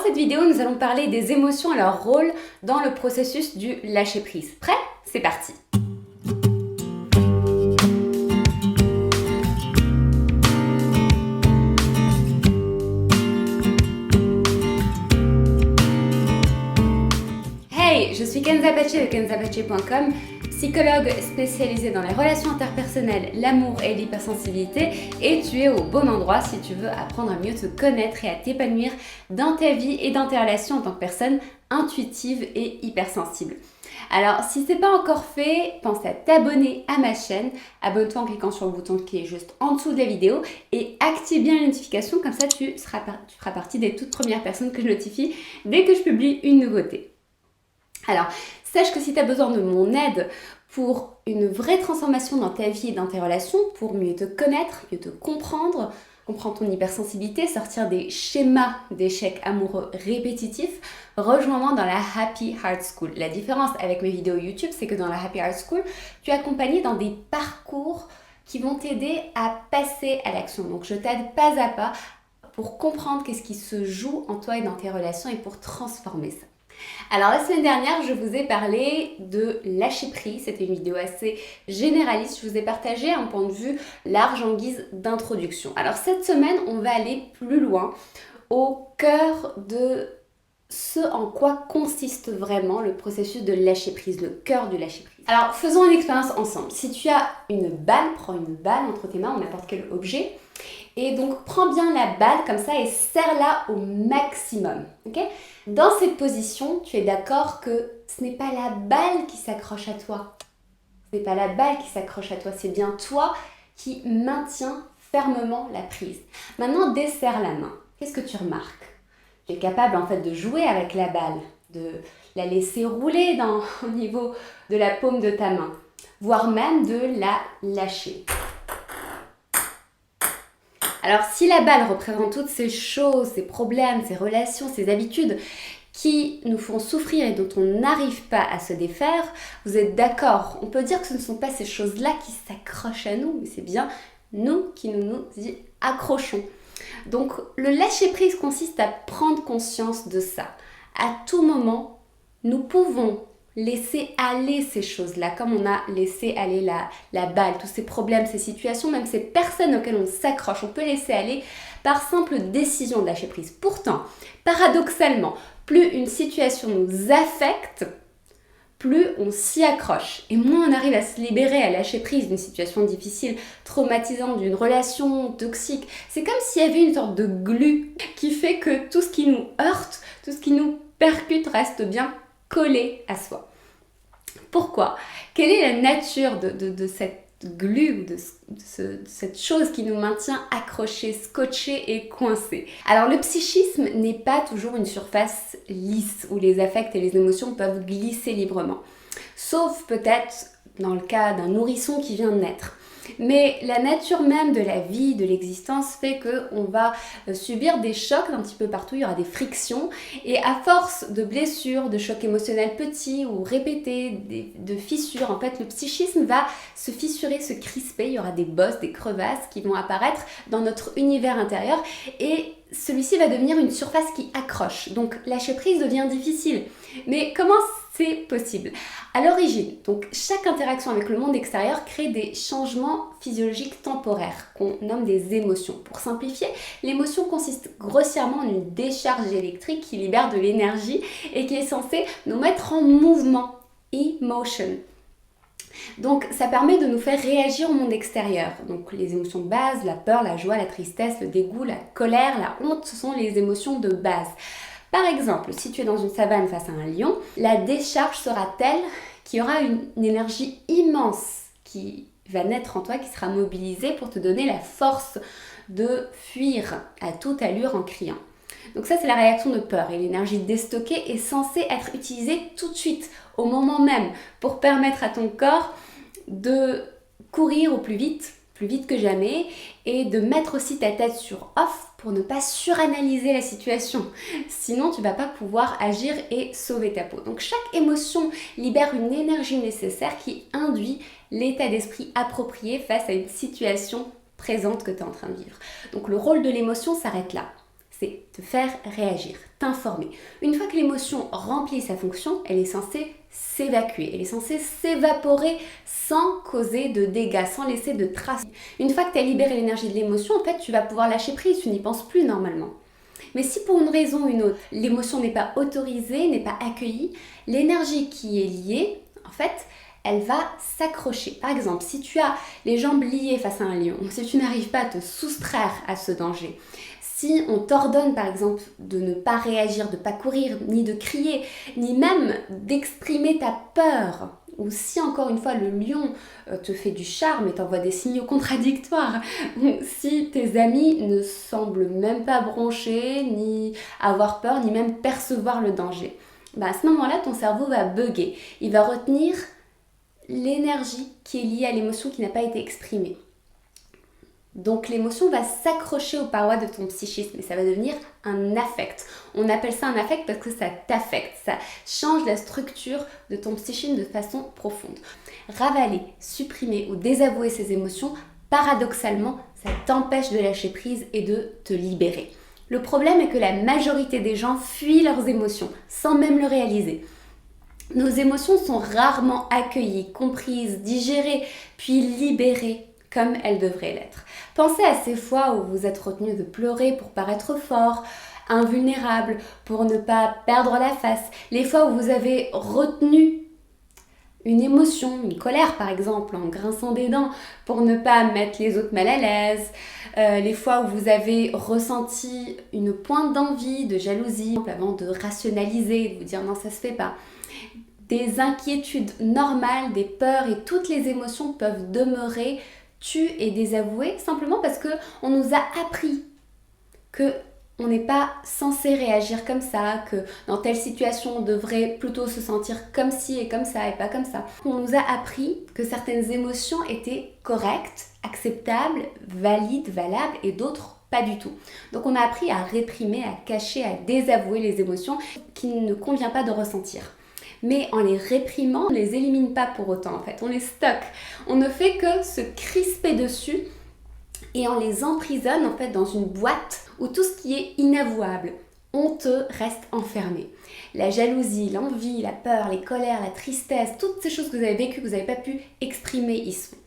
cette vidéo, nous allons parler des émotions et leur rôle dans le processus du lâcher-prise. Prêt? C'est parti! Hey, je suis Kenza Pache de kenzapache.com, psychologue spécialisée dans les relations interpersonnelles, l'amour et l'hypersensibilité, et tu es au bon endroit si tu veux apprendre à mieux te connaître et à t'épanouir dans ta vie et dans tes relations en tant que personne intuitive et hypersensible. Alors, si ce n'est pas encore fait, pense à t'abonner à ma chaîne. Abonne-toi en cliquant sur le bouton qui est juste en dessous de la vidéo et active bien les notifications, comme ça tu feras partie des toutes premières personnes que je notifie dès que je publie une nouveauté. Alors, sache que si tu as besoin de mon aide pour une vraie transformation dans ta vie et dans tes relations, pour mieux te connaître, mieux te comprendre ton hypersensibilité, sortir des schémas d'échecs amoureux répétitifs, rejoins-moi dans la Happy Heart School. La différence avec mes vidéos YouTube, c'est que dans la Happy Heart School, tu es accompagné dans des parcours qui vont t'aider à passer à l'action. Donc, je t'aide pas à pas pour comprendre qu'est-ce qui se joue en toi et dans tes relations et pour transformer ça. Alors la semaine dernière, je vous ai parlé de lâcher prise. C'était une vidéo assez généraliste. Je vous ai partagé un point de vue large en guise d'introduction. Alors cette semaine, on va aller plus loin au cœur de ce en quoi consiste vraiment le processus de lâcher prise, le cœur du lâcher prise. Alors faisons une expérience ensemble. Si tu as une balle, prends une balle entre tes mains ou n'importe quel objet. Et donc, prends bien la balle comme ça et serre-la au maximum. Okay? Dans cette position, tu es d'accord que ce n'est pas la balle qui s'accroche à toi. Ce n'est pas la balle qui s'accroche à toi, c'est bien toi qui maintiens fermement la prise. Maintenant, desserre la main. Qu'est-ce que tu remarques? Tu es capable en fait de jouer avec la balle, de la laisser rouler au niveau de la paume de ta main, voire même de la lâcher. Alors si la balle représente toutes ces choses, ces problèmes, ces relations, ces habitudes qui nous font souffrir et dont on n'arrive pas à se défaire, vous êtes d'accord? On peut dire que ce ne sont pas ces choses-là qui s'accrochent à nous, mais c'est bien nous qui nous y accrochons. Donc le lâcher-prise consiste à prendre conscience de ça. À tout moment, nous pouvons laisser aller ces choses-là, comme on a laissé aller la balle, tous ces problèmes, ces situations, même ces personnes auxquelles on s'accroche, on peut laisser aller par simple décision de lâcher prise. Pourtant, paradoxalement, plus une situation nous affecte, plus on s'y accroche. Et moins on arrive à se libérer, à lâcher prise d'une situation difficile, traumatisante, d'une relation toxique. C'est comme s'il y avait une sorte de glu qui fait que tout ce qui nous heurte, tout ce qui nous percute reste bien collé à soi. Pourquoi? Quelle est la nature de cette glu, de cette chose qui nous maintient accrochés, scotchés et coincés? Alors le psychisme n'est pas toujours une surface lisse où les affects et les émotions peuvent glisser librement. Sauf peut-être dans le cas d'un nourrisson qui vient de naître. Mais la nature même de la vie, de l'existence fait qu'on va subir des chocs un petit peu partout, il y aura des frictions et à force de blessures, de chocs émotionnels petits ou répétés, de fissures, en fait le psychisme va se fissurer, se crisper, il y aura des bosses, des crevasses qui vont apparaître dans notre univers intérieur et celui-ci va devenir une surface qui accroche. Donc lâcher prise devient difficile. Mais comment c'est possible? À l'origine, donc chaque interaction avec le monde extérieur crée des changements physiologiques temporaires qu'on nomme des émotions. Pour simplifier, l'émotion consiste grossièrement en une décharge électrique qui libère de l'énergie et qui est censée nous mettre en mouvement. Emotion. Donc ça permet de nous faire réagir au monde extérieur. Donc les émotions de base, la peur, la joie, la tristesse, le dégoût, la colère, la honte, ce sont les émotions de base. Par exemple, si tu es dans une savane face à un lion, la décharge sera telle qu'il y aura une énergie immense qui va naître en toi, qui sera mobilisée pour te donner la force de fuir à toute allure en criant. Donc ça, c'est la réaction de peur et l'énergie déstockée est censée être utilisée tout de suite, au moment même, pour permettre à ton corps de courir au plus vite que jamais et de mettre aussi ta tête sur off pour ne pas suranalyser la situation. Sinon, tu ne vas pas pouvoir agir et sauver ta peau. Donc chaque émotion libère une énergie nécessaire qui induit l'état d'esprit approprié face à une situation présente que tu es en train de vivre. Donc le rôle de l'émotion s'arrête là. c'est te faire réagir, t'informer. Une fois que l'émotion remplit sa fonction, elle est censée s'évacuer, elle est censée s'évaporer sans causer de dégâts, sans laisser de traces. Une fois que tu as libéré l'énergie de l'émotion, en fait, tu vas pouvoir lâcher prise, tu n'y penses plus normalement. Mais si pour une raison ou une autre, l'émotion n'est pas autorisée, n'est pas accueillie, l'énergie qui est liée, en fait, elle va s'accrocher. Par exemple, si tu as les jambes liées face à un lion, si tu n'arrives pas à te soustraire à ce danger, si on t'ordonne par exemple de ne pas réagir, de ne pas courir, ni de crier, ni même d'exprimer ta peur, ou si encore une fois le lion te fait du charme et t'envoie des signaux contradictoires, ou si tes amis ne semblent même pas broncher, ni avoir peur, ni même percevoir le danger, à ce moment-là, ton cerveau va bugger. Il va retenir l'énergie qui est liée à l'émotion qui n'a pas été exprimée. Donc l'émotion va s'accrocher aux parois de ton psychisme et ça va devenir un affect. On appelle ça un affect parce que ça t'affecte, ça change la structure de ton psychisme de façon profonde. Ravaler, supprimer ou désavouer ces émotions, paradoxalement, ça t'empêche de lâcher prise et de te libérer. Le problème est que la majorité des gens fuient leurs émotions sans même le réaliser. Nos émotions sont rarement accueillies, comprises, digérées, puis libérées comme elles devraient l'être. Pensez à ces fois où vous êtes retenu de pleurer pour paraître fort, invulnérable, pour ne pas perdre la face. Les fois où vous avez retenu une émotion, une colère par exemple, en grinçant des dents pour ne pas mettre les autres mal à l'aise. Les fois où vous avez ressenti une pointe d'envie, de jalousie, avant de rationaliser, de vous dire non ça se fait pas. Des inquiétudes normales, des peurs et toutes les émotions peuvent demeurer tues et désavouées simplement parce qu'on nous a appris que on n'est pas censé réagir comme ça, que dans telle situation on devrait plutôt se sentir comme ci et comme ça et pas comme ça. On nous a appris que certaines émotions étaient correctes, acceptables, valides, valables et d'autres pas du tout. Donc on a appris à réprimer, à cacher, à désavouer les émotions qu'il ne convient pas de ressentir. Mais en les réprimant, on ne les élimine pas pour autant en fait, on les stocke. On ne fait que se crisper dessus et on les emprisonne en fait dans une boîte où tout ce qui est inavouable, honteux, reste enfermé. La jalousie, l'envie, la peur, les colères, la tristesse, toutes ces choses que vous avez vécues, que vous n'avez pas pu exprimer, y sont.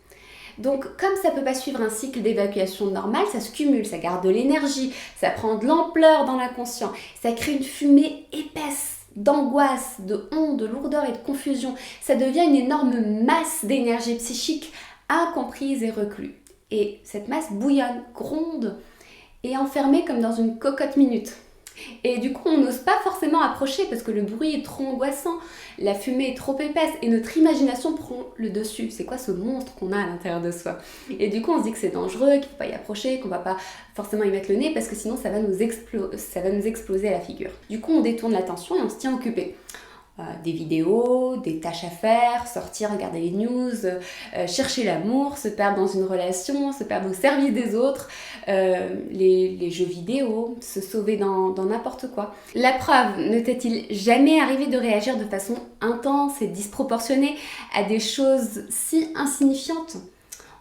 Donc comme ça ne peut pas suivre un cycle d'évacuation normal, ça se cumule, ça garde de l'énergie, ça prend de l'ampleur dans l'inconscient, ça crée une fumée épaisse d'angoisse, de honte, de lourdeur et de confusion. Ça devient une énorme masse d'énergie psychique incomprise et reclue. Et cette masse bouillonne, gronde et enfermée comme dans une cocotte minute. Et du coup, on n'ose pas forcément approcher parce que le bruit est trop angoissant, la fumée est trop épaisse et notre imagination prend le dessus. C'est quoi ce monstre qu'on a à l'intérieur de soi? Et du coup, on se dit que c'est dangereux, qu'il ne faut pas y approcher, qu'on ne va pas forcément y mettre le nez parce que sinon ça va nous exploser à la figure. Du coup, on détourne l'attention et on se tient occupé. Des vidéos, des tâches à faire, sortir, regarder les news, chercher l'amour, se perdre dans une relation, se perdre au service des autres, les jeux vidéo, se sauver dans n'importe quoi. La preuve, ne t'est-il jamais arrivé de réagir de façon intense et disproportionnée à des choses si insignifiantes ?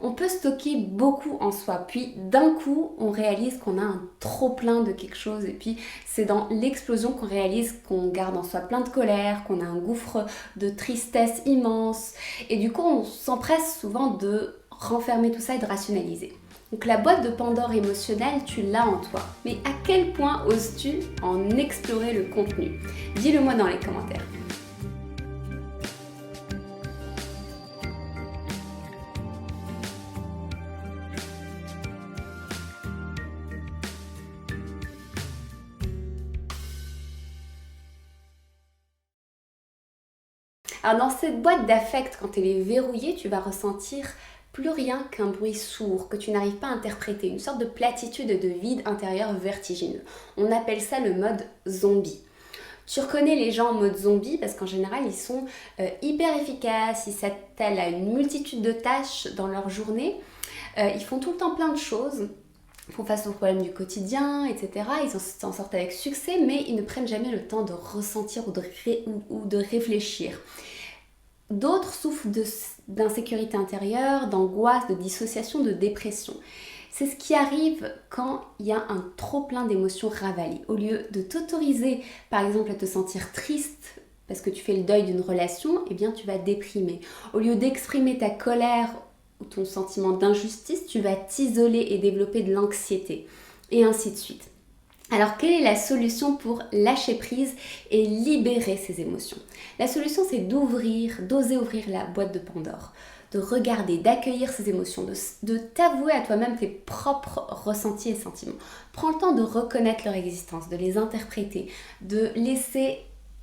On peut stocker beaucoup en soi, puis d'un coup, on réalise qu'on a un trop-plein de quelque chose et puis c'est dans l'explosion qu'on réalise qu'on garde en soi plein de colère, qu'on a un gouffre de tristesse immense et du coup, on s'empresse souvent de renfermer tout ça et de rationaliser. Donc la boîte de Pandore émotionnelle, tu l'as en toi. Mais à quel point oses-tu en explorer le contenu? Dis-le moi dans les commentaires. Alors dans cette boîte d'affect, quand elle est verrouillée, tu vas ressentir plus rien qu'un bruit sourd que tu n'arrives pas à interpréter, une sorte de platitude et de vide intérieur vertigineux. On appelle ça le mode zombie. Tu reconnais les gens en mode zombie parce qu'en général ils sont hyper efficaces, ils s'attellent à une multitude de tâches dans leur journée, ils font tout le temps plein de choses, font face aux problèmes du quotidien, etc. Ils s'en sortent avec succès, mais ils ne prennent jamais le temps de ressentir ou de réfléchir. D'autres souffrent d'insécurité intérieure, d'angoisse, de dissociation, de dépression. C'est ce qui arrive quand il y a un trop plein d'émotions ravalées. Au lieu de t'autoriser, par exemple, à te sentir triste parce que tu fais le deuil d'une relation, eh bien tu vas déprimer. Au lieu d'exprimer ta colère ou ton sentiment d'injustice, tu vas t'isoler et développer de l'anxiété. Et ainsi de suite. Alors, quelle est la solution pour lâcher prise et libérer ces émotions? La solution, c'est d'oser ouvrir la boîte de Pandore, de regarder, d'accueillir ces émotions, de t'avouer à toi-même tes propres ressentis et sentiments. Prends le temps de reconnaître leur existence, de les interpréter, de laisser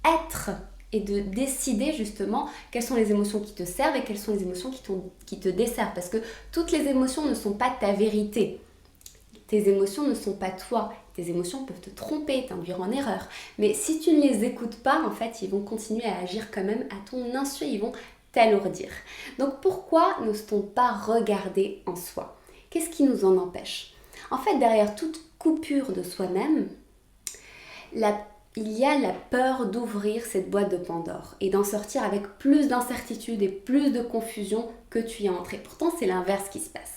être et de décider justement quelles sont les émotions qui te servent et quelles sont les émotions qui te desservent. Parce que toutes les émotions ne sont pas ta vérité. Tes émotions ne sont pas toi. Tes émotions peuvent te tromper, t'induire en erreur. Mais si tu ne les écoutes pas, en fait, ils vont continuer à agir quand même à ton insu, ils vont t'alourdir. Donc pourquoi n'ose-t-on pas regarder en soi? Qu'est-ce qui nous en empêche? En fait, derrière toute coupure de soi-même, il y a la peur d'ouvrir cette boîte de Pandore et d'en sortir avec plus d'incertitude et plus de confusion que tu y es entré. Pourtant, c'est l'inverse qui se passe.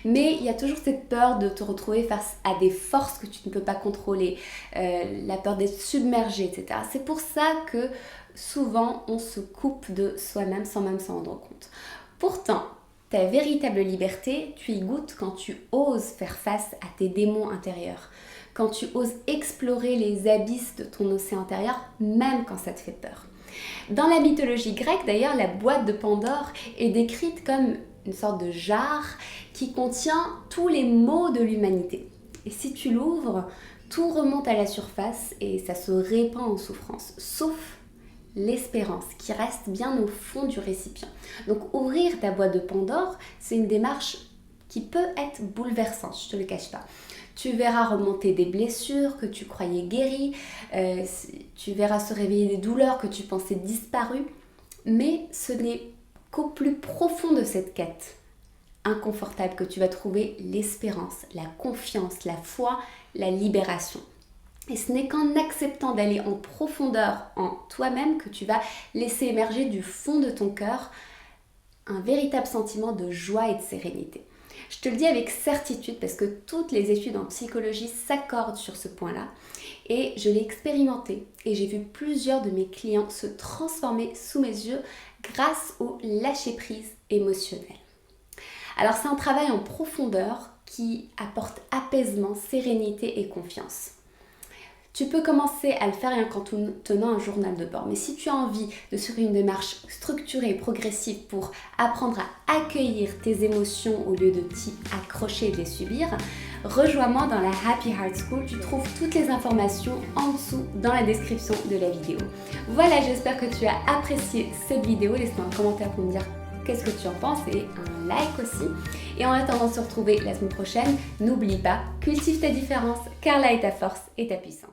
Mais il y a toujours cette peur de te retrouver face à des forces que tu ne peux pas contrôler, la peur d'être submergé, etc. C'est pour ça que souvent on se coupe de soi-même sans même s'en rendre compte. Pourtant, ta véritable liberté, tu y goûtes quand tu oses faire face à tes démons intérieurs, quand tu oses explorer les abysses de ton océan intérieur, même quand ça te fait peur. Dans la mythologie grecque, d'ailleurs, la boîte de Pandore est décrite comme une sorte de jarre qui contient tous les maux de l'humanité. Et si tu l'ouvres, tout remonte à la surface et ça se répand en souffrance, sauf l'espérance qui reste bien au fond du récipient. Donc ouvrir ta boîte de Pandore, c'est une démarche qui peut être bouleversante, je te le cache pas. Tu verras remonter des blessures que tu croyais guéries, tu verras se réveiller des douleurs que tu pensais disparues, mais ce n'est qu'au plus profond de cette quête inconfortable que tu vas trouver l'espérance, la confiance, la foi, la libération. Et ce n'est qu'en acceptant d'aller en profondeur en toi-même que tu vas laisser émerger du fond de ton cœur un véritable sentiment de joie et de sérénité. Je te le dis avec certitude parce que toutes les études en psychologie s'accordent sur ce point-là et je l'ai expérimenté et j'ai vu plusieurs de mes clients se transformer sous mes yeux grâce au lâcher-prise émotionnel. Alors c'est un travail en profondeur qui apporte apaisement, sérénité et confiance. Tu peux commencer à le faire rien qu'en tenant un journal de bord. Mais si tu as envie de suivre une démarche structurée et progressive pour apprendre à accueillir tes émotions au lieu de t'y accrocher et de les subir, rejoins-moi dans la Happy Heart School. Tu trouves toutes les informations en dessous dans la description de la vidéo. Voilà, j'espère que tu as apprécié cette vidéo. Laisse-moi un commentaire pour me dire qu'est-ce que tu en penses et un like aussi. Et en attendant de se retrouver la semaine prochaine, n'oublie pas, cultive ta différence car là est ta force et ta puissance.